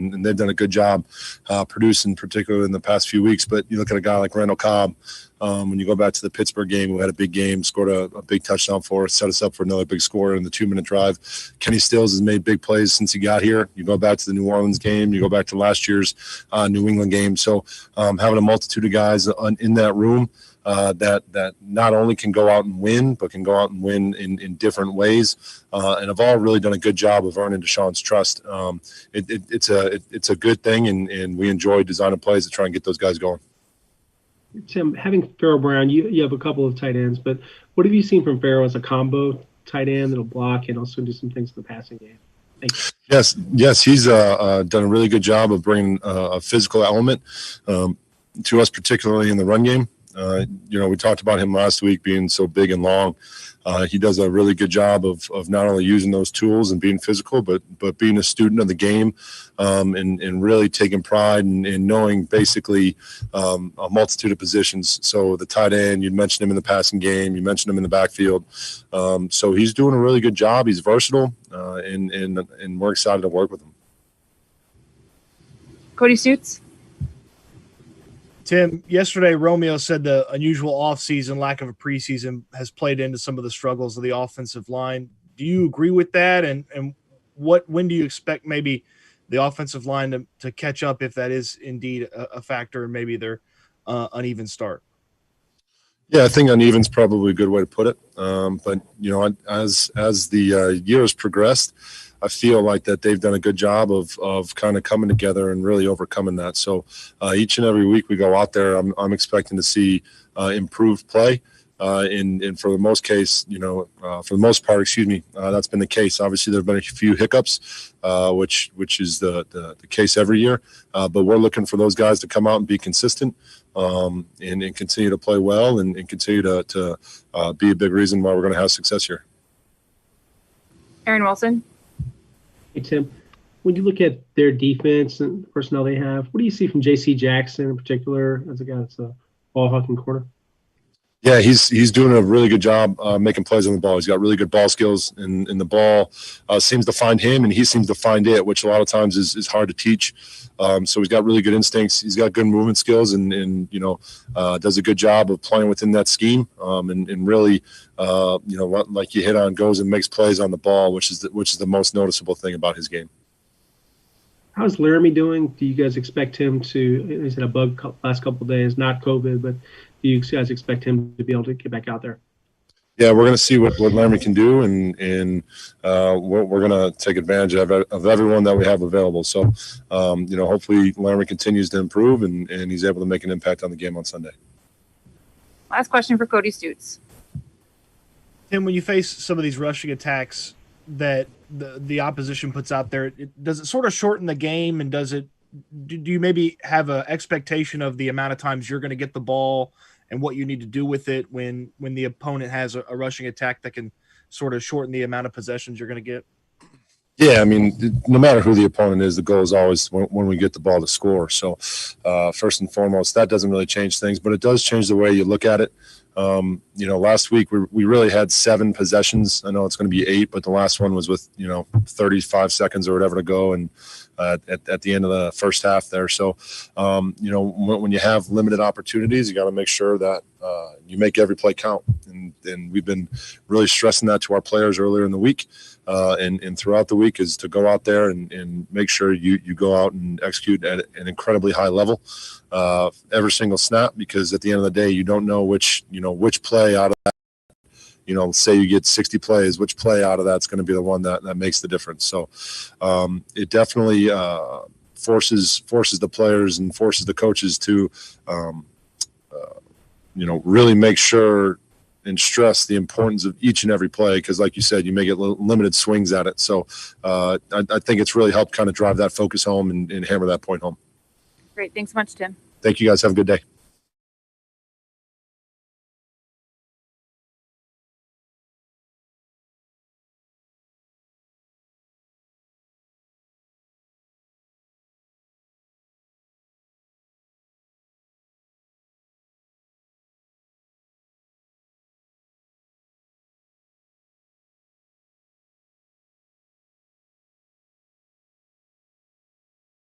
and they've done a good job producing, particularly in the past few weeks. But you look at a guy like Randall Cobb, when you go back to the Pittsburgh game, who had a big game, scored a big touchdown for us, set us up for another big score in the 2-minute drive. Kenny Stills has made big plays since he got here. You go back to the New Orleans game, you go back to last year's New England game. So having a multitude of guys in that room that not only can go out and win, but can go out and win in different ways, and have all really done a good job of earning Deshaun's trust. It's a good thing, and we enjoy designing plays to try and get those guys going. Tim, having Pharaoh Brown, you have a couple of tight ends, but what have you seen from Pharaoh as a combo tight end that'll block and also do some things in the passing game? Thank you. Yes, he's done a really good job of bringing a physical element to us, particularly in the run game. We talked about him last week being so big and long. He does a really good job of not only using those tools and being physical, but being a student of the game, and really taking pride in knowing basically a multitude of positions. So the tight end, you mentioned him in the passing game, you mentioned him in the backfield. So he's doing a really good job. He's versatile, and we're excited to work with him. Cody Stutes. Tim, yesterday Romeo said the unusual offseason, lack of a preseason, has played into some of the struggles of the offensive line. Do you agree with that? And when do you expect maybe the offensive line to catch up, if that is indeed a factor, and maybe their uneven start? Yeah, I think uneven is probably a good way to put it. But as the year has progressed, I feel like that they've done a good job of kind of coming together and really overcoming that. So each and every week we go out there, I'm expecting to see improved play. And for the most part, that's been the case. Obviously, there have been a few hiccups, which is the case every year. But we're looking for those guys to come out and be consistent, and continue to play well, and continue to be a big reason why we're going to have success here. Aaron Wilson. Hey, Tim, when you look at their defense and the personnel they have, what do you see from J.C. Jackson in particular as a guy that's a ball-hawking corner? Yeah, he's doing a really good job making plays on the ball. He's got really good ball skills, and the ball seems to find him, and he seems to find it, which a lot of times is hard to teach. So he's got really good instincts. He's got good movement skills, and does a good job of playing within that scheme, and really, like you hit on, goes and makes plays on the ball, which is the most noticeable thing about his game. How's Laramie doing? Do you guys expect him to? He's had a bug last couple of days, not COVID, but do you guys expect him to be able to get back out there? Yeah, we're going to see what Laramie can do, and we're going to take advantage of everyone that we have available. So, hopefully Laramie continues to improve, and he's able to make an impact on the game on Sunday. Last question for Cody Stutes. Tim, when you face some of these rushing attacks that the opposition puts out there, does it sort of shorten the game, and do you maybe have an expectation of the amount of times you're going to get the ball and what you need to do with it when the opponent has a rushing attack that can sort of shorten the amount of possessions you're going to get? Yeah, I mean, no matter who the opponent is, the goal is always when we get the ball to score. So first and foremost, that doesn't really change things, but it does change the way you look at it. Last week we really had 7 possessions. I know it's going to be 8, but the last one was with 35 seconds or whatever to go, and at the end of the first half there. So when you have limited opportunities, you got to make sure that you make every play count, and we've been really stressing that to our players earlier in the week, and throughout the week, is to go out there and make sure you go out and execute at an incredibly high level every single snap, because at the end of the day, you don't know which play out of that, say you get 60 plays, which play out of that's going to be the one that makes the difference. So it definitely forces the players and forces the coaches to really make sure and stress the importance of each and every play, because like you said, you may get limited swings at it. So I think it's really helped kind of drive that focus home and hammer that point home. Great. Thanks so much, Tim. Thank you, guys. Have a good day.